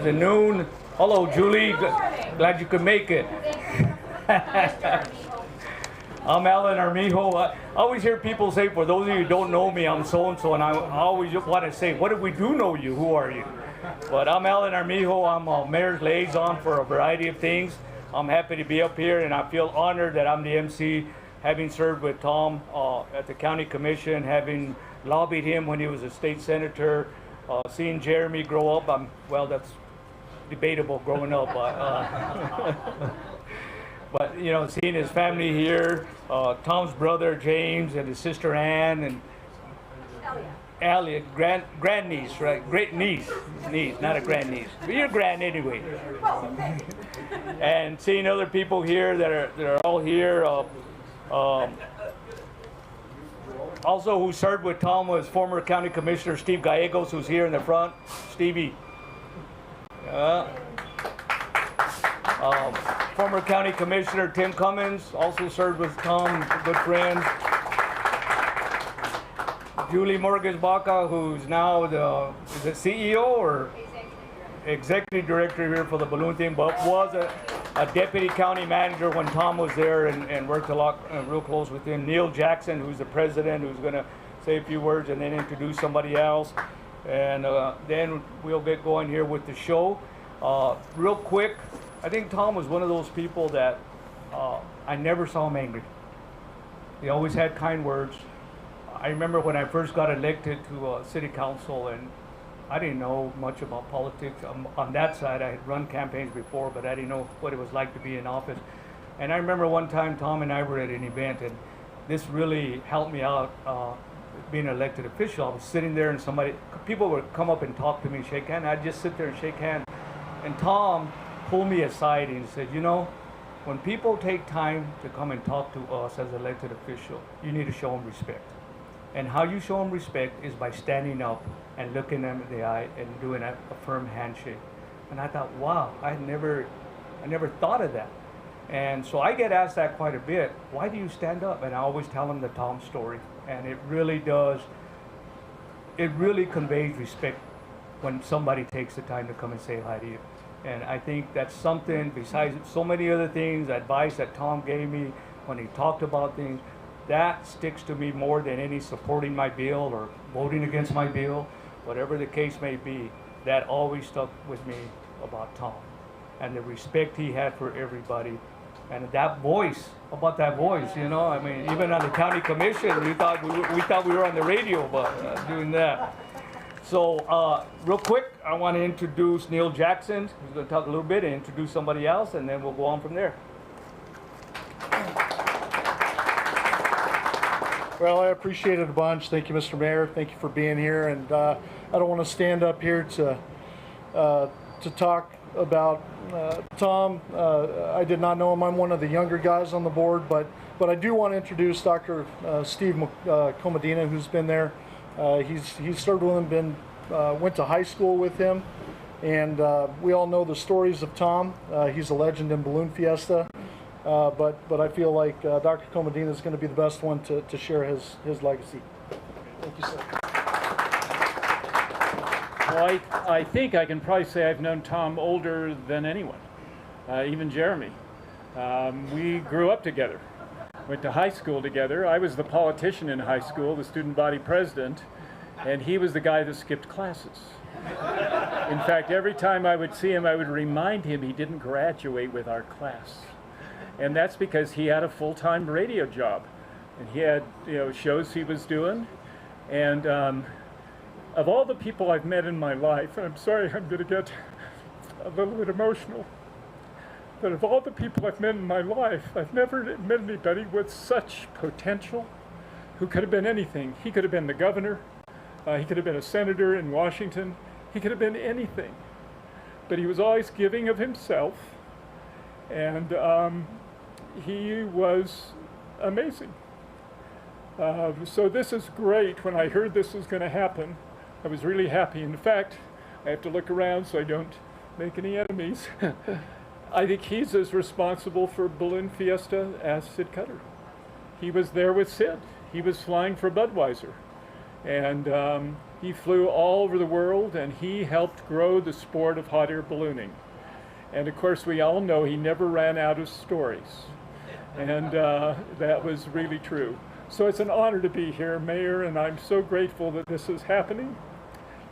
as a noon. Hello, Julie. Glad you could make it. I'm Alan Armijo. I always hear people say, for those of you who don't know me, I'm so-and-so, and I always want to say, what if we do know you? Who are you? But I'm Alan Armijo. I'm a mayor's liaison for a variety of things. I'm happy to be up here, and I feel honored that I'm the MC, having served with Tom at the county commission, having lobbied him when he was a state senator, seeing Jeremy grow up. Well, that's debatable growing up. But you know, seeing his family here, Tom's brother James and his sister Ann and Elliot, grandniece, right? Great niece, not a grandniece, but you're grand anyway. And seeing other people here that are all here. Also, who served with Tom was former County Commissioner Steve Gallegos, who's here in the front. Stevie. Former County Commissioner Tim Cummins also served with Tom, good friend. Julie Morges-Baca, who's now the CEO or Executive Director here for the balloon team, but was a deputy county manager when Tom was there and worked a lot, real close with him. Neil Jackson, who's the president, who's going to say a few words and then introduce somebody else. And then we'll get going here with the show. Real quick, I think Tom was one of those people that I never saw him angry. He always had kind words. I remember when I first got elected to city council, and I didn't know much about politics. On that side, I had run campaigns before, but I didn't know what it was like to be in office. And I remember one time Tom and I were at an event, and this really helped me out being an elected official. I was sitting there, and people would come up and talk to me, shake hands. I'd just sit there and shake hands. And Tom pulled me aside and said, you know, when people take time to come and talk to us as elected official, you need to show them respect. And how you show them respect is by standing up and looking them in the eye and doing a firm handshake. And I thought, wow, I never thought of that. And so I get asked that quite a bit. Why do you stand up? And I always tell them the Tom story. And it really does, it really conveys respect when somebody takes the time to come and say hi to you. And I think that's something, besides so many other things, advice that Tom gave me when he talked about things, that sticks to me more than any supporting my bill or voting against my bill, whatever the case may be. That always stuck with me about Tom and the respect he had for everybody. And that voice, you know, I mean, even on the county commission, we thought we were on the radio, but doing that. So real quick, I want to introduce Neil Jackson, who's going to talk a little bit and introduce somebody else, and then we'll go on from there. Well, I appreciate it a bunch. Thank you, Mr. Mayor. Thank you for being here. And I don't want to stand up here to talk about Tom. I did not know him. I'm one of the younger guys on the board, but I do want to introduce Dr. Steve Comedina, who's been there. He's served with him, went to high school with him, and we all know the stories of Tom. He's a legend in Balloon Fiesta. But I feel like Dr. Comedina is going to be the best one to share his legacy. Thank you, sir. Well, I think I can probably say I've known Tom older than anyone, even Jeremy. We grew up together, went to high school together. I was the politician in high school, the student body president, and he was the guy that skipped classes. In fact, every time I would see him, I would remind him he didn't graduate with our class. And that's because he had a full-time radio job, and he had, you know, shows he was doing. And of all the people I've met in my life, and I'm sorry I'm going to get a little bit emotional, but of all the people I've met in my life, I've never met anybody with such potential who could have been anything. He could have been the governor, he could have been a senator in Washington, he could have been anything. But he was always giving of himself, and he was amazing. So this is great. When I heard this was going to happen, I was really happy. In fact, I have to look around so I don't make any enemies. I think he's as responsible for Balloon Fiesta as Sid Cutter. He was there with Sid. He was flying for Budweiser. And He flew all over the world, and he helped grow the sport of hot air ballooning. And of course, we all know he never ran out of stories. And that was really true. So it's an honor to be here, Mayor, and I'm so grateful that this is happening.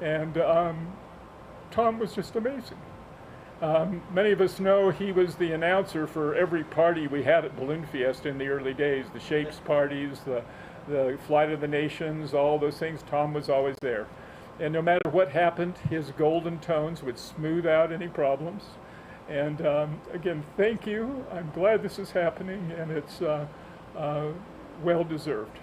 And Tom was just amazing. Many of us know he was the announcer for every party we had at Balloon Fiesta in the early days, the Shapes parties, the Flight of the Nations, all those things. Tom was always there. And no matter what happened, his golden tones would smooth out any problems. And again, thank you. I'm glad this is happening, and it's well deserved.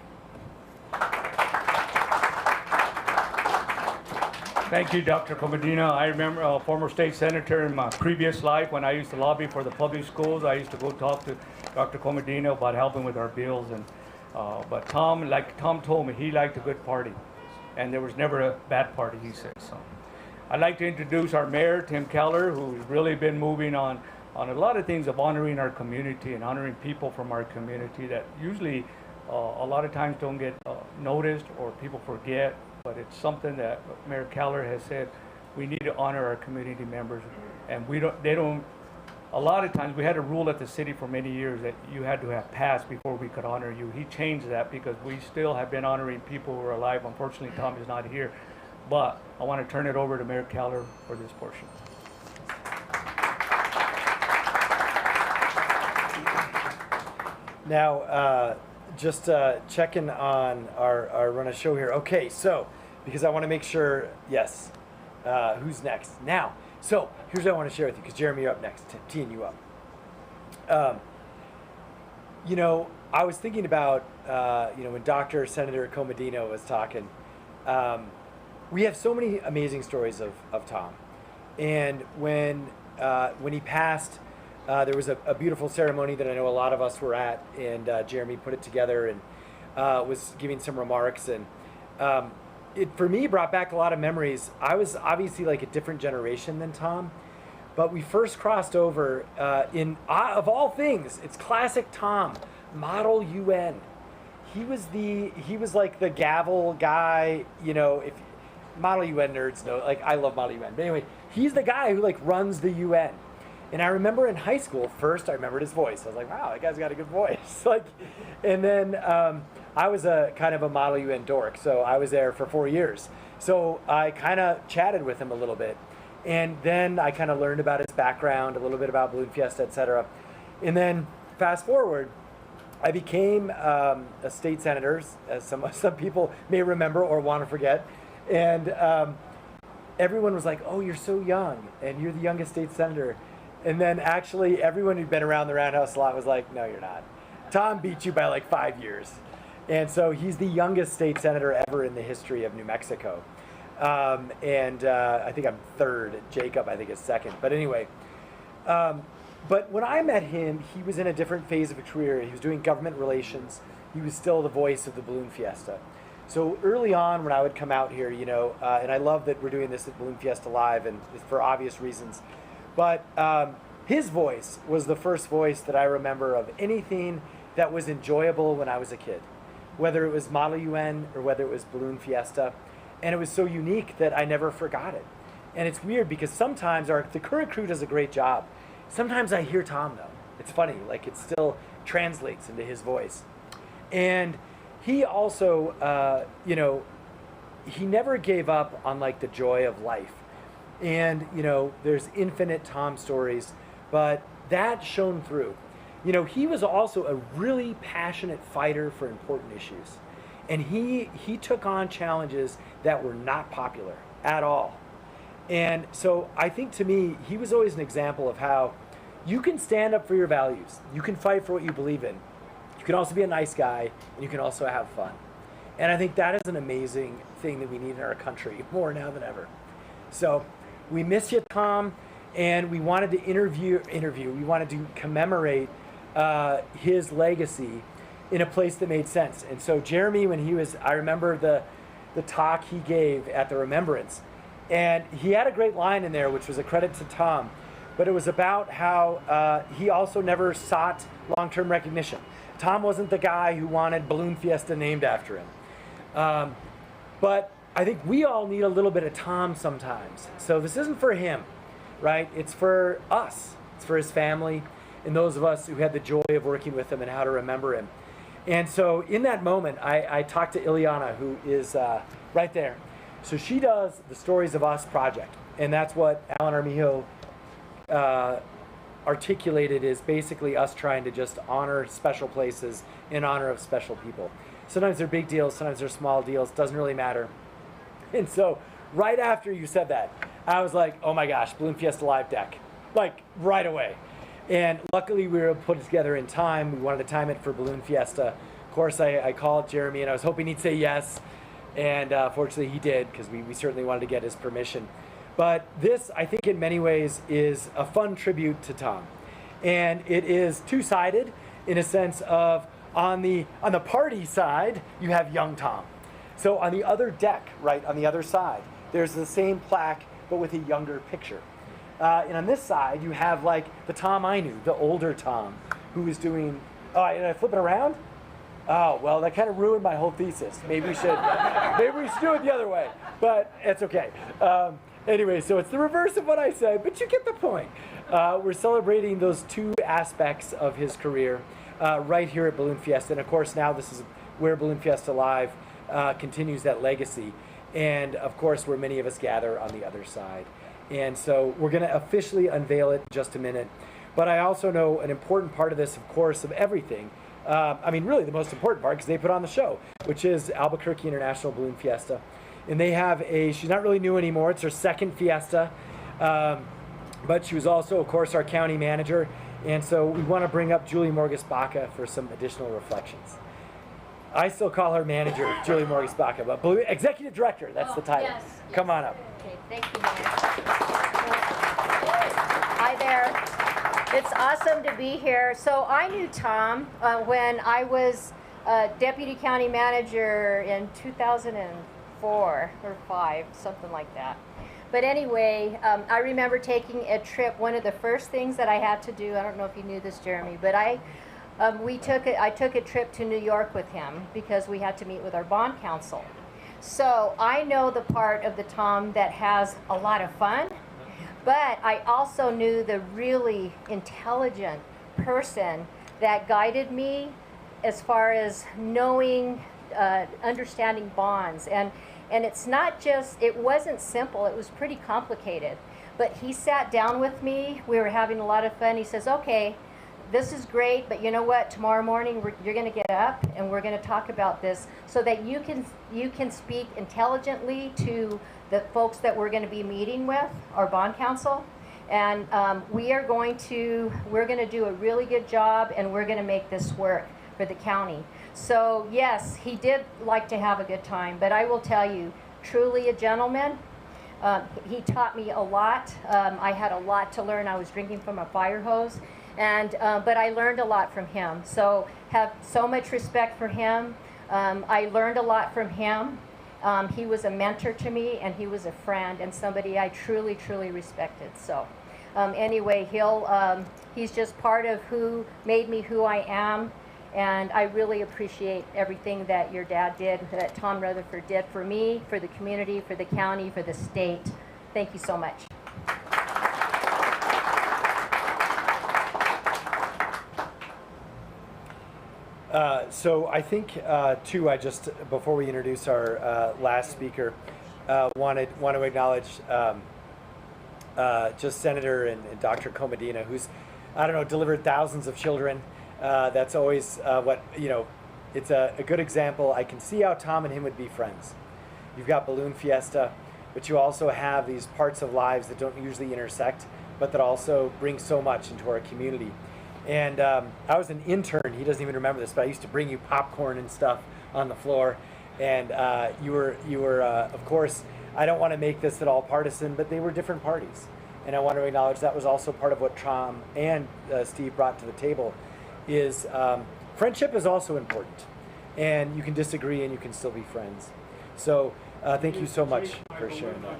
Thank you, Dr. Comodino. I remember a former state senator in my previous life when I used to lobby for the public schools. I used to go talk to Dr. Comodino about helping with our bills. And but Tom, like Tom told me, he liked a good party, and there was never a bad party, he said. So I'd like to introduce our mayor, Tim Keller, who's really been moving on a lot of things of honoring our community and honoring people from our community that usually a lot of times don't get noticed or people forget. But it's something that Mayor Keller has said we need to honor our community members, and they don't. A lot of times we had a rule at the city for many years that you had to have passed before we could honor you. He changed that because we still have been honoring people who are alive. Unfortunately, Tom is not here, but I want to turn it over to Mayor Keller for this portion. Now, just checking on our run of show here. Okay, so because I want to make sure, yes, who's next? Now, so here's what I want to share with you, because Jeremy, you're up next, teeing you up. You know, I was thinking about, when Dr. Senator Comodino was talking, we have so many amazing stories of Tom. And when he passed, there was a beautiful ceremony that I know a lot of us were at, and Jeremy put it together and was giving some remarks. And it, for me, brought back a lot of memories. I was obviously like a different generation than Tom, but we first crossed over of all things, it's classic Tom, Model UN. He was like the gavel guy, if Model UN nerds know, like I love Model UN. But anyway, he's the guy who like runs the UN. And I remember in high school, first I remembered his voice. I was like, wow, that guy's got a good voice. And then I was a kind of a Model UN dork, so I was there for 4 years. So I kind of chatted with him a little bit. And then I kind of learned about his background, a little bit about Balloon Fiesta, etc. And then fast forward, I became a state senator, as some people may remember or want to forget. And everyone was like, oh, you're so young, and you're the youngest state senator. And then actually everyone who'd been around the Roundhouse a lot was like, no, you're not. Tom beat you by like 5 years. And so he's the youngest state senator ever in the history of New Mexico. I think I'm third. Jacob, I think, is second. But anyway, but when I met him, he was in a different phase of a career. He was doing government relations. He was still the voice of the Balloon Fiesta. So early on when I would come out here, and I love that we're doing this at Balloon Fiesta Live, and for obvious reasons. But his voice was the first voice that I remember of anything that was enjoyable when I was a kid, whether it was Model UN or whether it was Balloon Fiesta. And it was so unique that I never forgot it. And it's weird because sometimes the current crew does a great job. Sometimes I hear Tom, though. It's funny, like it still translates into his voice. And he also, he never gave up on like the joy of life. And, there's infinite Tom stories, but that shone through. He was also a really passionate fighter for important issues. And he took on challenges that were not popular at all. And so I think to me, he was always an example of how you can stand up for your values. You can fight for what you believe in. You can also be a nice guy, and you can also have fun. And I think that is an amazing thing that we need in our country more now than ever. So we miss you, Tom, and we wanted to we wanted to commemorate his legacy in a place that made sense. And so Jeremy, I remember the talk he gave at the Remembrance, and he had a great line in there, which was a credit to Tom, but it was about how he also never sought long-term recognition. Tom wasn't the guy who wanted Balloon Fiesta named after him. But I think we all need a little bit of Tom sometimes. So this isn't for him, right? It's for us. It's for his family and those of us who had the joy of working with him and how to remember him. And so in that moment, I talked to Ileana, who is right there. So she does the Stories of Us project. And that's what Alan Armijo articulated, is basically us trying to just honor special places in honor of special people. Sometimes they're big deals, sometimes they're small deals, doesn't really matter. And so right after you said that, I was like, oh my gosh, Balloon Fiesta live deck, like right away. And luckily we were able to put it together in time. We wanted to time it for Balloon Fiesta. Of course, I called Jeremy and I was hoping he'd say yes. And fortunately he did, because we certainly wanted to get his permission. But this, I think in many ways, is a fun tribute to Tom. And it is two-sided in a sense of, on the party side, you have young Tom. So on the other deck, right, on the other side, there's the same plaque, but with a younger picture. And on this side, you have like the Tom I knew, the older Tom, who was doing, and I flip it around? Oh, well, that kind of ruined my whole thesis. Maybe we should do it the other way, but it's okay. Anyway, so it's the reverse of what I said, but you get the point. We're celebrating those two aspects of his career right here at Balloon Fiesta. And of course, now this is where Balloon Fiesta Live continues that legacy. And of course, where many of us gather on the other side. And so we're going to officially unveil it in just a minute. But I also know an important part of this, of course, of everything, really the most important part, because they put on the show, which is Albuquerque International Balloon Fiesta. And they have she's not really new anymore, it's her second fiesta, but she was also, of course, our county manager. And so we want to bring up Julie Morgus-Baca for some additional reflections. I still call her manager, Julie Morgus-Baca, but executive director, that's the title. Yes, Come on up. Okay, thank you, Mayor. Hi there. It's awesome to be here. So I knew Tom when I was deputy county manager in 2004 or 5, something like that. But anyway, I remember taking a trip. One of the first things that I had to do, I don't know if you knew this, Jeremy, but I took a trip to New York with him because we had to meet with our bond counsel. So I know the part of the Tom that has a lot of fun, but I also knew the really intelligent person that guided me as far as knowing, understanding bonds. And it's not just, it wasn't simple, it was pretty complicated. But he sat down with me, we were having a lot of fun. He says, okay, this is great, but you know what, tomorrow morning you're gonna get up and we're gonna talk about this so that you can speak intelligently to the folks that we're gonna be meeting with, our bond counsel. And we're gonna do a really good job, and we're gonna make this work for the county. So yes, he did like to have a good time, but I will tell you, truly a gentleman. He taught me a lot. I had a lot to learn. I was drinking from a fire hose, but I learned a lot from him. So have so much respect for him. I learned a lot from him. He was a mentor to me, and he was a friend and somebody I truly, truly respected. So anyway, he's just part of who made me who I am. And I really appreciate everything that your dad did, that Tom Rutherford did for me, for the community, for the county, for the state. Thank you so much. So I think, too, before we introduce our last speaker, want to acknowledge just Senator and Dr. Comedina, who's, delivered thousands of children. That's always it's a good example. I can see how Tom and him would be friends. You've got Balloon Fiesta, but you also have these parts of lives that don't usually intersect, but that also bring so much into our community. And I was an intern, he doesn't even remember this, but I used to bring you popcorn and stuff on the floor. And you were of course, I don't want to make this at all partisan, but they were different parties. And I want to acknowledge that was also part of what Tom and Steve brought to the table. Is friendship is also important, and you can disagree and you can still be friends. So thank you so much for sharing that.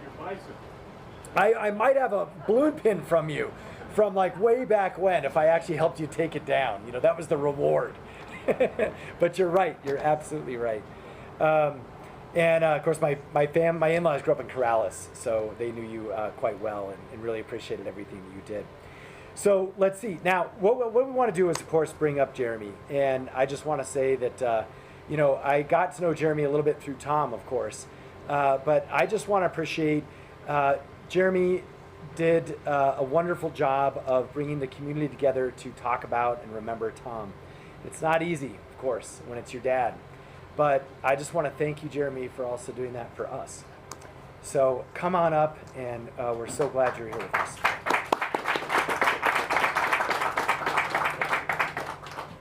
I might have a balloon pin from you from like way back when, if I actually helped you take it down. That was the reward. But you're right, you're absolutely right. And of course, my in-laws grew up in Corrales, so they knew you quite well and really appreciated everything that you did. So let's see. Now, what we want to do is, of course, bring up Jeremy. And I just want to say that, I got to know Jeremy a little bit through Tom, of course. But I just want to appreciate Jeremy did a wonderful job of bringing the community together to talk about and remember Tom. It's not easy, of course, when it's your dad. But I just want to thank you, Jeremy, for also doing that for us. So come on up, and we're so glad you're here with us.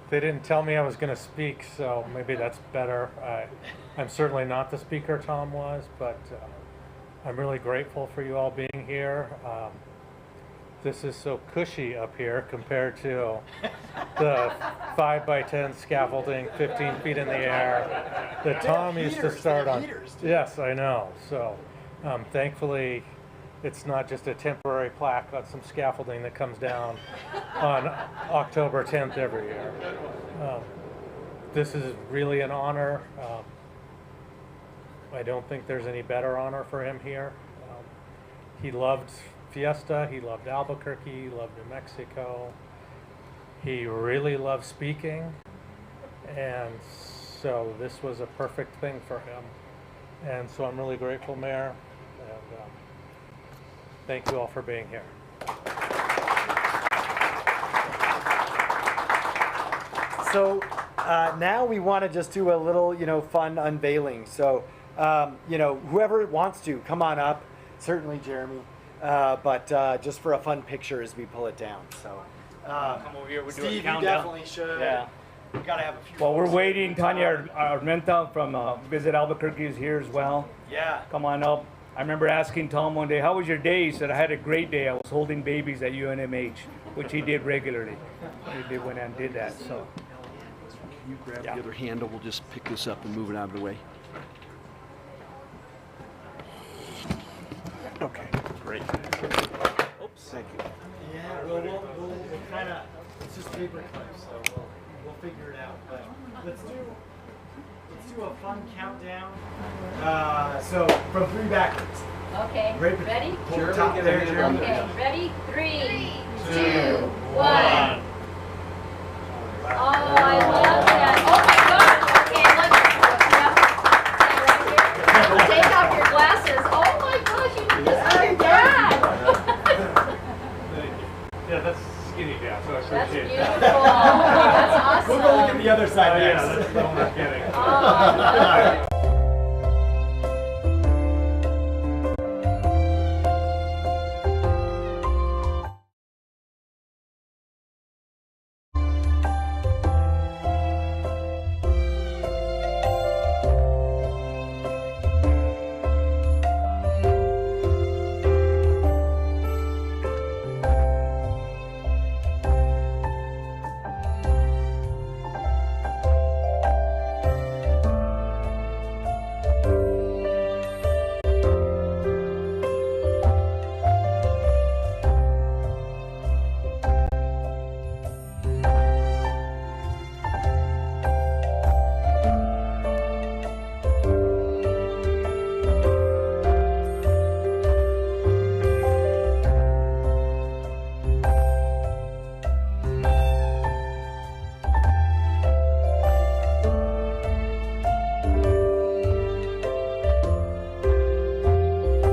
They didn't tell me I was going to speak, so maybe that's better. I'm certainly not the speaker Tom was, but I'm really grateful for you all being here. This is so cushy up here compared to the 5x10 scaffolding 15 feet in the air that Tom used to start on. Yes, I know. So thankfully, it's not just a temporary plaque on some scaffolding that comes down on October 10th every year. This is really an honor. I don't think there's any better honor for him here. He loved Fiesta, he loved Albuquerque, he loved New Mexico. He really loved speaking, and so this was a perfect thing for him. And so I'm really grateful, Mayor, and thank you all for being here. So now we want to just do a little, fun unveiling. So, whoever wants to, come on up. Certainly Jeremy. But just for a fun picture as we pull it down. So, Come over here. We're doing Steve, a you countdown. definitely should. Yeah. We gotta have a few. Well, we're photos. waiting. Tanya Armenta from Visit Albuquerque is here as well. Yeah. Come on up. I remember asking Tom one day, how was your day? He said, I had a great day. I was holding babies at UNMH, which he did regularly. He did went and did that. So. You grab Yeah. the other handle, we'll just pick this up and move it out of the way. Okay, great. Oops, thank you. Yeah. We'll kind of. It's just paper clips, so we'll figure it out. But let's do a fun countdown. So from 3 backwards. Okay, Ready? ready? Hold the top there, Jeremy. Okay, ready? 3, 2, 1. Oh, I love that. Oh my God. Okay, look. Yep. Take off your glasses. Oh my gosh, you did this to your dad. Yeah, that's skinny dad, so I That's appreciate beautiful. that. That's awesome. We'll go look at the other side Yeah, next. that's what I'm getting. Oh, I love it.